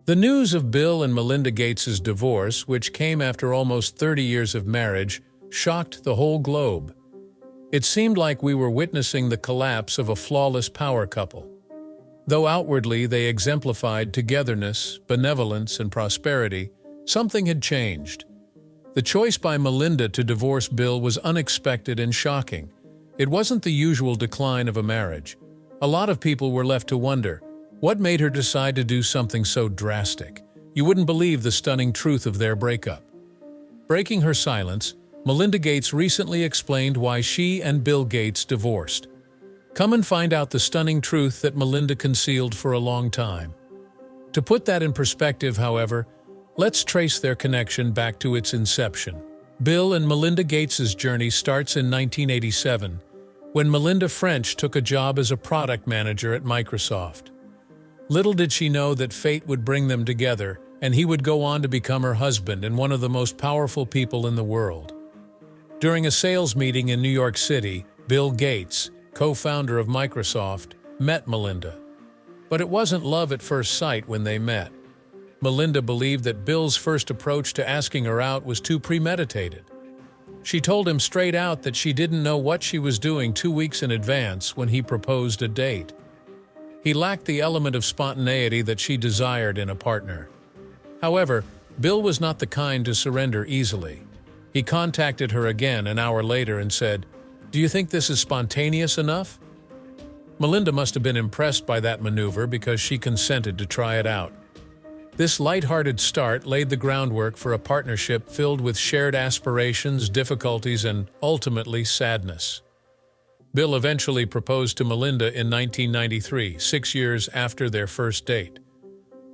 The news of Bill and Melinda Gates's divorce, which came after almost 30 years of marriage, shocked the whole globe. It seemed like we were witnessing the collapse of a flawless power couple. Though outwardly they exemplified togetherness, benevolence, and prosperity, something had changed. The choice by Melinda to divorce Bill was unexpected and shocking. It wasn't the usual decline of a marriage. A lot of people were left to wonder, what made her decide to do something so drastic? You wouldn't believe the stunning truth of their breakup. Breaking her silence, Melinda Gates recently explained why she and Bill Gates divorced. Come and find out the stunning truth that Melinda concealed for a long time. To put that in perspective, however, let's trace their connection back to its inception. Bill and Melinda Gates's journey starts in 1987, when Melinda French took a job as a product manager at Microsoft. Little did she know that fate would bring them together, and he would go on to become her husband and one of the most powerful people in the world. During a sales meeting in New York City, Bill Gates, co-founder of Microsoft, met Melinda. But it wasn't love at first sight when they met. Melinda believed that Bill's first approach to asking her out was too premeditated. She told him straight out that she didn't know what she was doing 2 weeks in advance when he proposed a date. He lacked the element of spontaneity that she desired in a partner. However, Bill was not the kind to surrender easily. He contacted her again an hour later and said, "Do you think this is spontaneous enough?" Melinda must have been impressed by that maneuver because she consented to try it out. This light-hearted start laid the groundwork for a partnership filled with shared aspirations, difficulties, and, ultimately, sadness. Bill eventually proposed to Melinda in 1993, 6 years after their first date.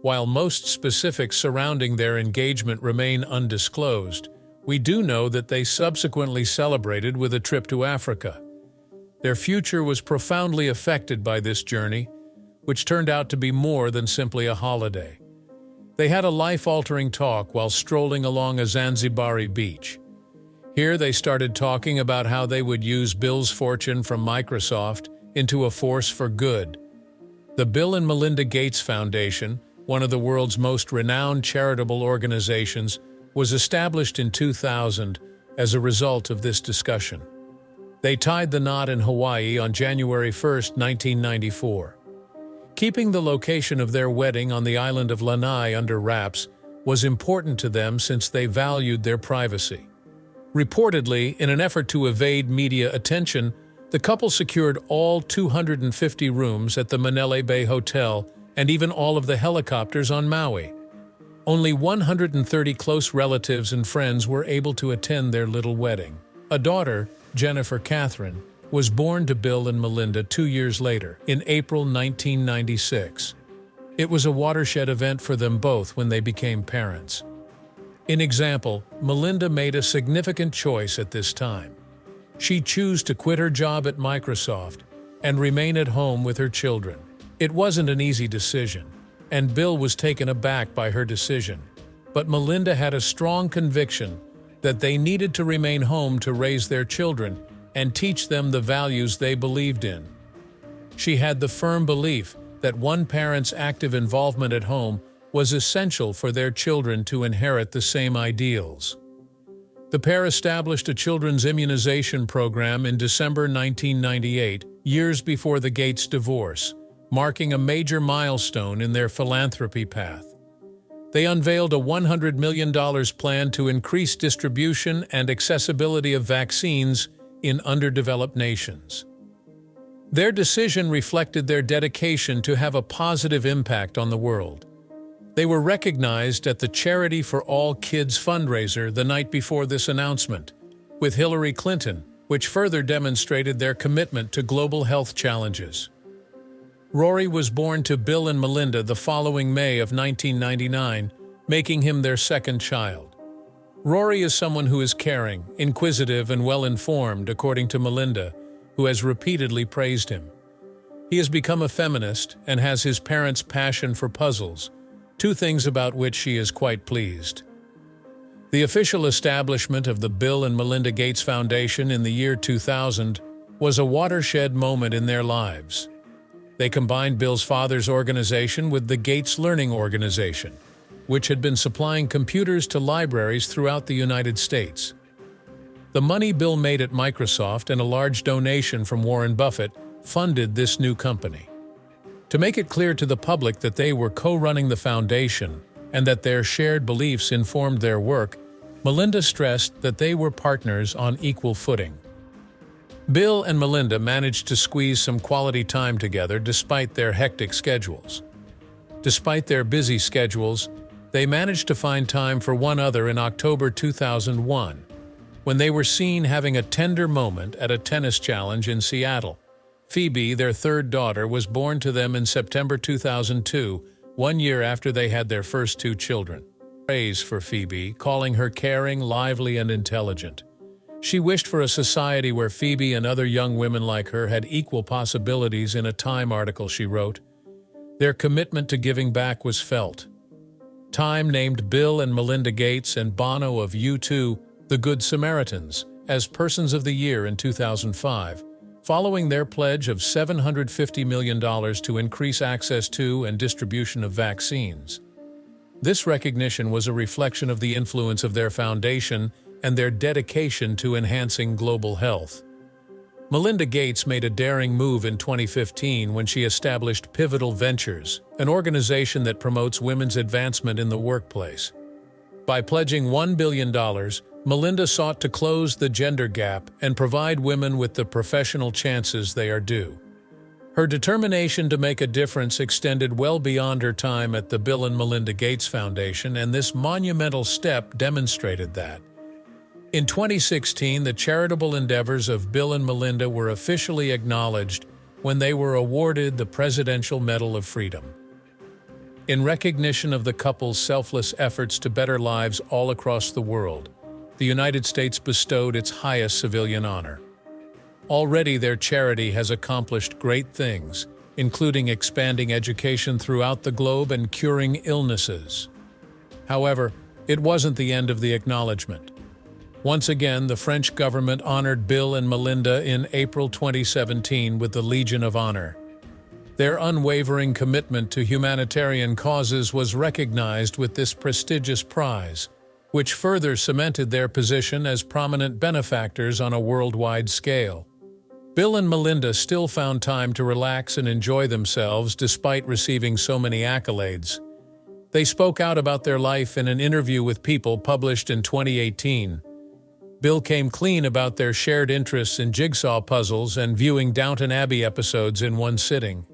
While most specifics surrounding their engagement remain undisclosed, we do know that they subsequently celebrated with a trip to Africa. Their future was profoundly affected by this journey, which turned out to be more than simply a holiday. They had a life-altering talk while strolling along a Zanzibari beach. Here they started talking about how they would use Bill's fortune from Microsoft into a force for good. The Bill and Melinda Gates Foundation, one of the world's most renowned charitable organizations, was established in 2000 as a result of this discussion. They tied the knot in Hawaii on January 1, 1994. Keeping the location of their wedding on the island of Lanai under wraps was important to them since they valued their privacy. Reportedly, in an effort to evade media attention, the couple secured all 250 rooms at the Manele Bay Hotel and even all of the helicopters on Maui. Only 130 close relatives and friends were able to attend their little wedding. A daughter, Jennifer Catherine, was born to Bill and Melinda 2 years later, in April 1996. It was a watershed event for them both when they became parents. In example, Melinda made a significant choice at this time. She chose to quit her job at Microsoft and remain at home with her children. It wasn't an easy decision, and Bill was taken aback by her decision. But Melinda had a strong conviction that they needed to remain home to raise their children and teach them the values they believed in. She had the firm belief that one parent's active involvement at home was essential for their children to inherit the same ideals. The pair established a children's immunization program in December 1998, years before the Gates divorce, marking a major milestone in their philanthropy path. They unveiled a $100 million plan to increase distribution and accessibility of vaccines in underdeveloped nations. Their decision reflected their dedication to have a positive impact on the world. They were recognized at the Charity for All Kids fundraiser the night before this announcement, with Hillary Clinton, which further demonstrated their commitment to global health challenges. Rory was born to Bill and Melinda the following May of 1999, making him their second child. Rory is someone who is caring, inquisitive, and well-informed, according to Melinda, who has repeatedly praised him. He has become a feminist and has his parents' passion for puzzles, two things about which she is quite pleased. The official establishment of the Bill and Melinda Gates Foundation in the year 2000 was a watershed moment in their lives. They combined Bill's father's organization with the Gates Learning Organization, which had been supplying computers to libraries throughout the United States. The money Bill made at Microsoft and a large donation from Warren Buffett funded this new company. To make it clear to the public that they were co-running the foundation and that their shared beliefs informed their work, Melinda stressed that they were partners on equal footing. Bill and Melinda managed to squeeze some quality time together despite their hectic schedules. Despite their busy schedules, they managed to find time for one another in October 2001, when they were seen having a tender moment at a tennis challenge in Seattle. Phoebe, their third daughter, was born to them in September 2002, 1 year after they had their first two children. Praise for Phoebe, calling her caring, lively, and intelligent. She wished for a society where Phoebe and other young women like her had equal possibilities. In a Time article she wrote, "Their commitment to giving back was felt." Time named Bill and Melinda Gates and Bono of U2 the Good Samaritans as Persons of the Year in 2005, following their pledge of $750 million to increase access to and distribution of vaccines. This recognition was a reflection of the influence of their foundation and their dedication to enhancing global health. Melinda Gates made a daring move in 2015 when she established Pivotal Ventures, an organization that promotes women's advancement in the workplace. By pledging $1 billion, Melinda sought to close the gender gap and provide women with the professional chances they are due. Her determination to make a difference extended well beyond her time at the Bill and Melinda Gates Foundation, and this monumental step demonstrated that. In 2016, the charitable endeavors of Bill and Melinda were officially acknowledged when they were awarded the Presidential Medal of Freedom. In recognition of the couple's selfless efforts to better lives all across the world, the United States bestowed its highest civilian honor. Already their charity has accomplished great things, including expanding education throughout the globe and curing illnesses. However, it wasn't the end of the acknowledgement. Once again, the French government honored Bill and Melinda in April 2017 with the Legion of Honor. Their unwavering commitment to humanitarian causes was recognized with this prestigious prize, which further cemented their position as prominent benefactors on a worldwide scale. Bill and Melinda still found time to relax and enjoy themselves despite receiving so many accolades. They spoke out about their life in an interview with People published in 2018. Bill came clean about their shared interests in jigsaw puzzles and viewing Downton Abbey episodes in one sitting.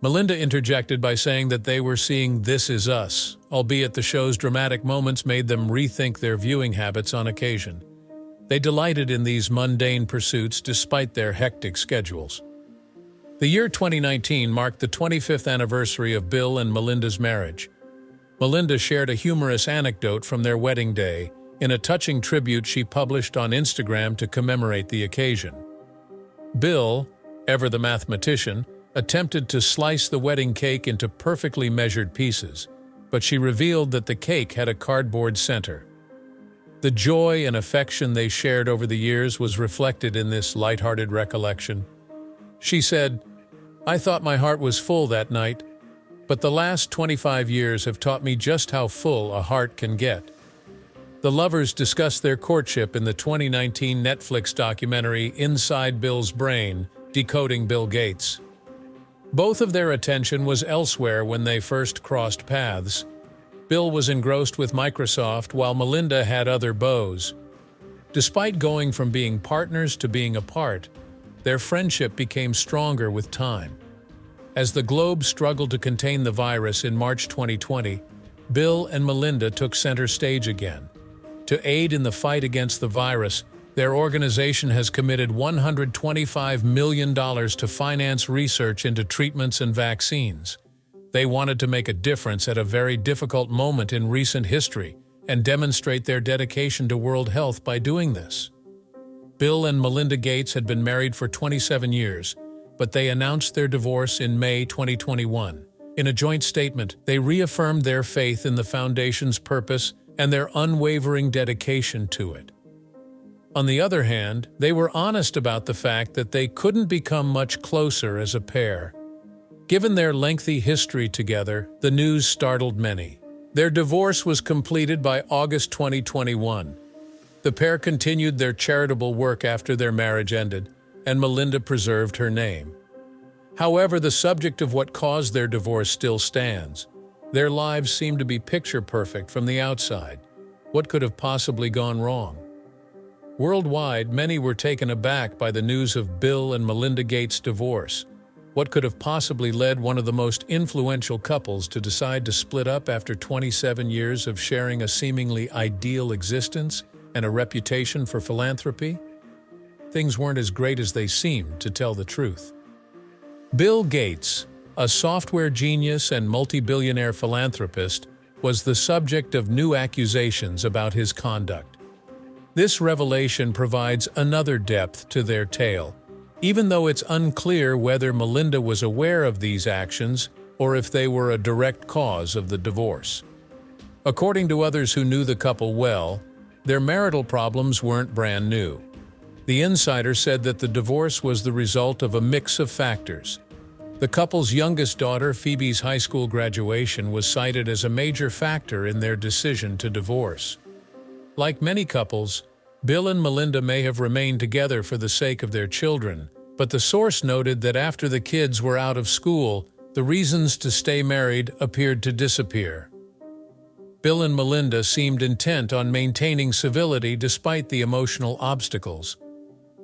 Melinda interjected by saying that they were seeing This Is Us, albeit the show's dramatic moments made them rethink their viewing habits on occasion. They delighted in these mundane pursuits despite their hectic schedules. The year 2019 marked the 25th anniversary of Bill and Melinda's marriage. Melinda shared a humorous anecdote from their wedding day in a touching tribute she published on Instagram to commemorate the occasion. Bill, ever the mathematician, attempted to slice the wedding cake into perfectly measured pieces, but she revealed that the cake had a cardboard center. The joy and affection they shared over the years was reflected in this lighthearted recollection. She said, "I thought my heart was full that night, but the last 25 years have taught me just how full a heart can get." The lovers discussed their courtship in the 2019 Netflix documentary Inside Bill's Brain, Decoding Bill Gates. Both of their attention was elsewhere when they first crossed paths. Bill was engrossed with Microsoft while Melinda had other beaux. Despite going from being partners to being apart, their friendship became stronger with time. As the globe struggled to contain the virus in March 2020, Bill and Melinda took center stage again. To aid in the fight against the virus, their organization has committed $125 million to finance research into treatments and vaccines. They wanted to make a difference at a very difficult moment in recent history and demonstrate their dedication to world health by doing this. Bill and Melinda Gates had been married for 27 years, but they announced their divorce in May 2021. In a joint statement, they reaffirmed their faith in the foundation's purpose and their unwavering dedication to it. On the other hand, they were honest about the fact that they couldn't become much closer as a pair. Given their lengthy history together, the news startled many. Their divorce was completed by August 2021. The pair continued their charitable work after their marriage ended, and Melinda preserved her name. However, the subject of what caused their divorce still stands. Their lives seem to be picture-perfect from the outside. What could have possibly gone wrong? Worldwide, many were taken aback by the news of Bill and Melinda Gates' divorce. What could have possibly led one of the most influential couples to decide to split up after 27 years of sharing a seemingly ideal existence and a reputation for philanthropy? Things weren't as great as they seemed, to tell the truth. Bill Gates, a software genius and multi-billionaire philanthropist, was the subject of new accusations about his conduct. This revelation provides another depth to their tale, even though it's unclear whether Melinda was aware of these actions or if they were a direct cause of the divorce. According to others who knew the couple well, their marital problems weren't brand new. The insider said that the divorce was the result of a mix of factors. The couple's youngest daughter, Phoebe's high school graduation, was cited as a major factor in their decision to divorce. Like many couples, Bill and Melinda may have remained together for the sake of their children, but the source noted that after the kids were out of school, the reasons to stay married appeared to disappear. Bill and Melinda seemed intent on maintaining civility despite the emotional obstacles.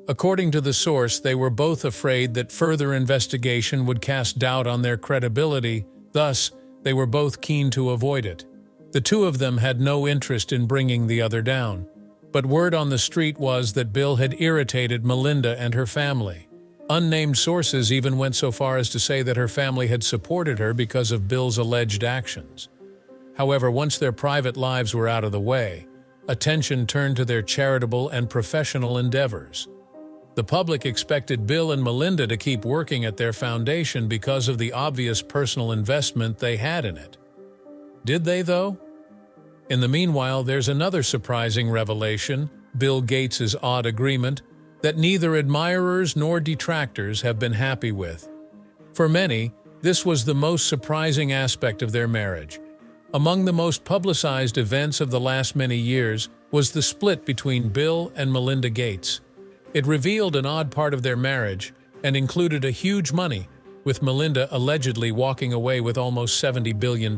According to the source, they were both afraid that further investigation would cast doubt on their credibility, thus, they were both keen to avoid it. The two of them had no interest in bringing the other down. But word on the street was that Bill had irritated Melinda and her family. Unnamed sources even went so far as to say that her family had supported her because of Bill's alleged actions. However, once their private lives were out of the way, attention turned to their charitable and professional endeavors. The public expected Bill and Melinda to keep working at their foundation because of the obvious personal investment they had in it. Did they, though? In the meanwhile, there's another surprising revelation, Bill Gates' odd agreement, that neither admirers nor detractors have been happy with. For many, this was the most surprising aspect of their marriage. Among the most publicized events of the last many years was the split between Bill and Melinda Gates. It revealed an odd part of their marriage and included a huge money, with Melinda allegedly walking away with almost $70 billion.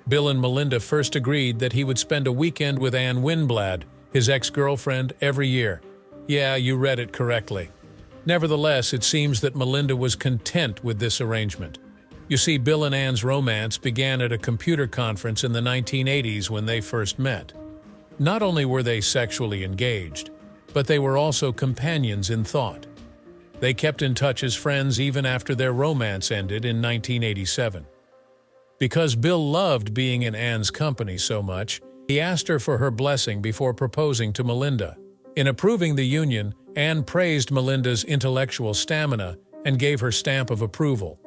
Bill and Melinda first agreed that he would spend a weekend with Anne Winblad, his ex-girlfriend, every year. Yeah, you read it correctly. Nevertheless, it seems that Melinda was content with this arrangement. You see, Bill and Anne's romance began at a computer conference in the 1980s when they first met. Not only were they sexually engaged, but they were also companions in thought. They kept in touch as friends even after their romance ended in 1987. Because Bill loved being in Anne's company so much, he asked her for her blessing before proposing to Melinda. In approving the union, Anne praised Melinda's intellectual stamina and gave her stamp of approval.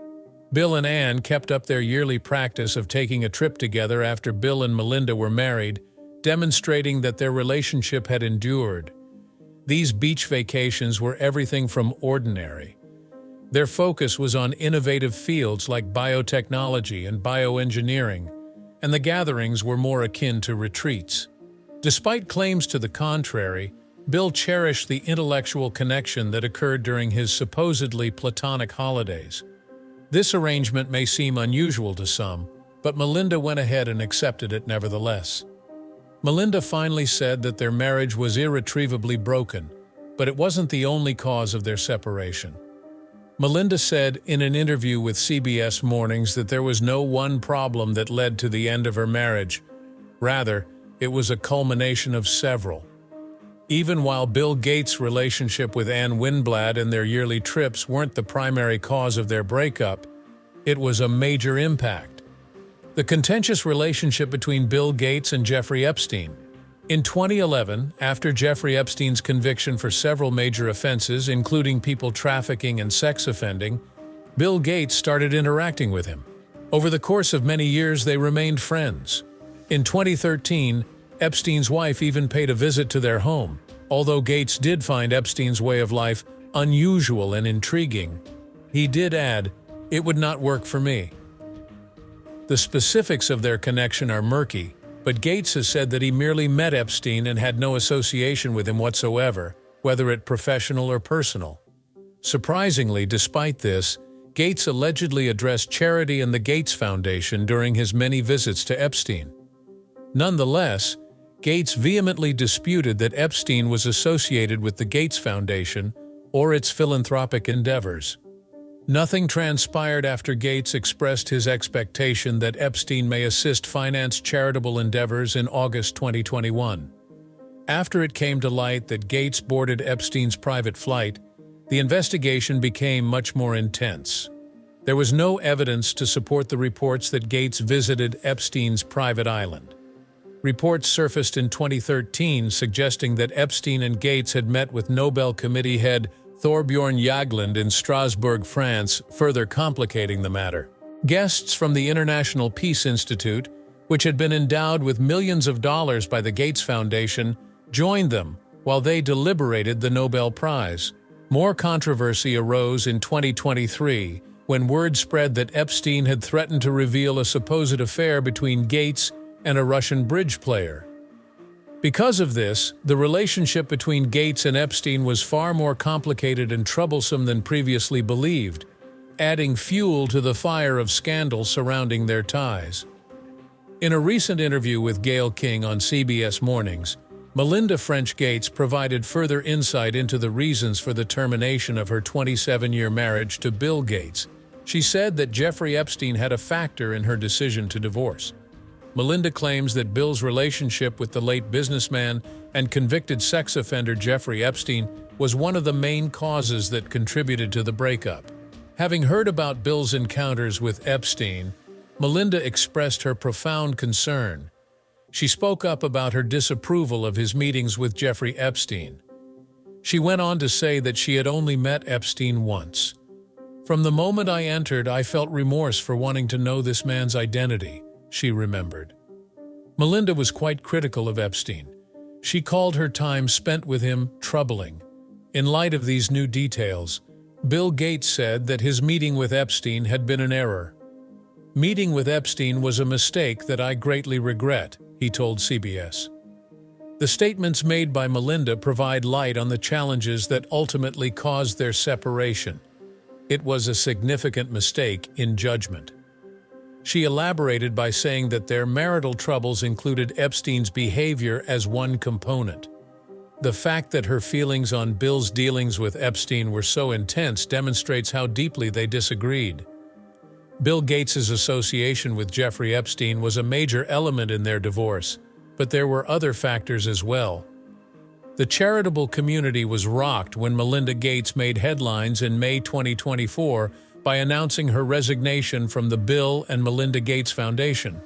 Bill and Anne kept up their yearly practice of taking a trip together after Bill and Melinda were married, demonstrating that their relationship had endured. These beach vacations were everything from ordinary. Their focus was on innovative fields like biotechnology and bioengineering, and the gatherings were more akin to retreats. Despite claims to the contrary, Bill cherished the intellectual connection that occurred during his supposedly platonic holidays. This arrangement may seem unusual to some, but Melinda went ahead and accepted it nevertheless. Melinda finally said that their marriage was irretrievably broken, but it wasn't the only cause of their separation. Melinda said in an interview with CBS Mornings that there was no one problem that led to the end of her marriage. Rather, it was a culmination of several. Even while Bill Gates' relationship with Anne Winblad and their yearly trips weren't the primary cause of their breakup, it was a major impact. The contentious relationship between Bill Gates and Jeffrey Epstein. In 2011, after Jeffrey Epstein's conviction for several major offenses, including people trafficking and sex offending, Bill Gates started interacting with him. Over the course of many years, they remained friends. In 2013, Epstein's wife even paid a visit to their home. Although Gates did find Epstein's way of life unusual and intriguing, he did add, It would not work for me. The specifics of their connection are murky, but Gates has said that he merely met Epstein and had no association with him whatsoever, whether it professional or personal. Surprisingly, despite this, Gates allegedly addressed charity and the Gates Foundation during his many visits to Epstein. Nonetheless, Gates vehemently disputed that Epstein was associated with the Gates Foundation or its philanthropic endeavors. Nothing transpired after Gates expressed his expectation that Epstein may assist finance charitable endeavors in August 2021. After it came to light that Gates boarded Epstein's private flight, the investigation became much more intense. There was no evidence to support the reports that Gates visited Epstein's private island. Reports surfaced in 2013 suggesting that Epstein and Gates had met with Nobel Committee head Thorbjørn Jagland in Strasbourg, France, further complicating the matter. Guests from the International Peace Institute, which had been endowed with millions of dollars by the Gates Foundation, joined them while they deliberated the Nobel Prize. More controversy arose in 2023 when word spread that Epstein had threatened to reveal a supposed affair between Gates and a Russian bridge player. Because of this, the relationship between Gates and Epstein was far more complicated and troublesome than previously believed, adding fuel to the fire of scandal surrounding their ties. In a recent interview with Gayle King on CBS Mornings, Melinda French Gates provided further insight into the reasons for the termination of her 27-year marriage to Bill Gates. She said that Jeffrey Epstein had a factor in her decision to divorce. Melinda claims that Bill's relationship with the late businessman and convicted sex offender Jeffrey Epstein was one of the main causes that contributed to the breakup. Having heard about Bill's encounters with Epstein, Melinda expressed her profound concern. She spoke up about her disapproval of his meetings with Jeffrey Epstein. She went on to say that she had only met Epstein once. "From the moment I entered, I felt remorse for wanting to know this man's identity," she remembered. Melinda was quite critical of Epstein. She called her time spent with him troubling. In light of these new details, Bill Gates said that his meeting with Epstein had been an error. "Meeting with Epstein was a mistake that I greatly regret," he told CBS. The statements made by Melinda provide light on the challenges that ultimately caused their separation. It was a significant mistake in judgment. She elaborated by saying that their marital troubles included Epstein's behavior as one component. The fact that her feelings on Bill's dealings with Epstein were so intense demonstrates how deeply they disagreed. Bill Gates's association with Jeffrey Epstein was a major element in their divorce, but there were other factors as well. The charitable community was rocked when Melinda Gates made headlines in May 2024 by announcing her resignation from the Bill and Melinda Gates Foundation.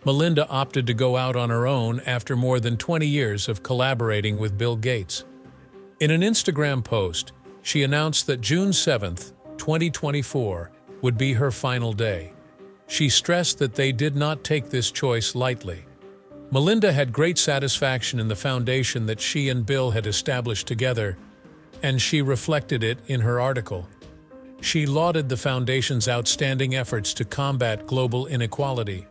Melinda opted to go out on her own after more than 20 years of collaborating with Bill Gates. In an Instagram post, she announced that June 7, 2024, would be her final day. She stressed that they did not take this choice lightly. Melinda had great satisfaction in the foundation that she and Bill had established together, and she reflected it in her article. She lauded the foundation's outstanding efforts to combat global inequality.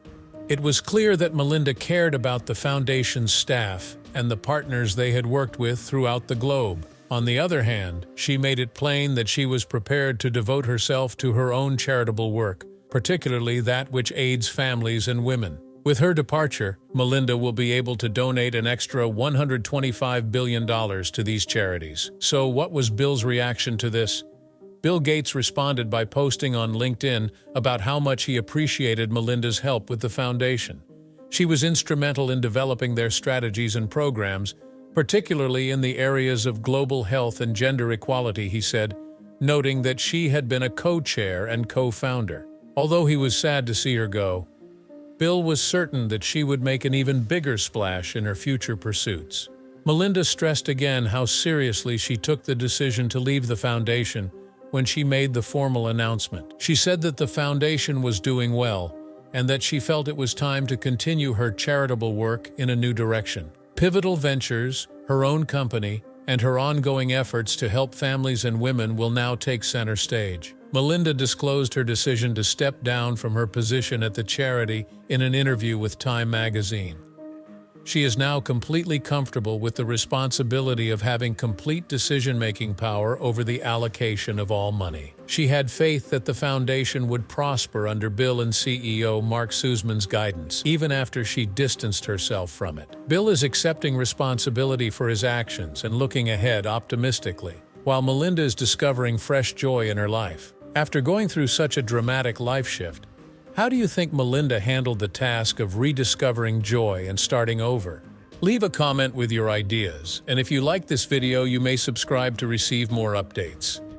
It was clear that Melinda cared about the foundation's staff and the partners they had worked with throughout the globe. On the other hand, she made it plain that she was prepared to devote herself to her own charitable work, particularly that which aids families and women. With her departure, Melinda will be able to donate an extra $125 billion to these charities. So what was Bill's reaction to this? Bill Gates responded by posting on LinkedIn about how much he appreciated Melinda's help with the foundation. She was instrumental in developing their strategies and programs, particularly in the areas of global health and gender equality, he said, noting that she had been a co-chair and co-founder. Although he was sad to see her go, Bill was certain that she would make an even bigger splash in her future pursuits. Melinda stressed again how seriously she took the decision to leave the foundation when she made the formal announcement. She said that the foundation was doing well and that she felt it was time to continue her charitable work in a new direction. Pivotal Ventures, her own company, and her ongoing efforts to help families and women will now take center stage. Melinda disclosed her decision to step down from her position at the charity in an interview with Time magazine. She is now completely comfortable with the responsibility of having complete decision-making power over the allocation of all money. She had faith that the foundation would prosper under Bill and CEO Mark Sussman's guidance, even after she distanced herself from it. Bill is accepting responsibility for his actions and looking ahead optimistically, while Melinda is discovering fresh joy in her life. After going through such a dramatic life shift, how do you think Melinda handled the task of rediscovering joy and starting over? Leave a comment with your ideas, and if you like this video, you may subscribe to receive more updates.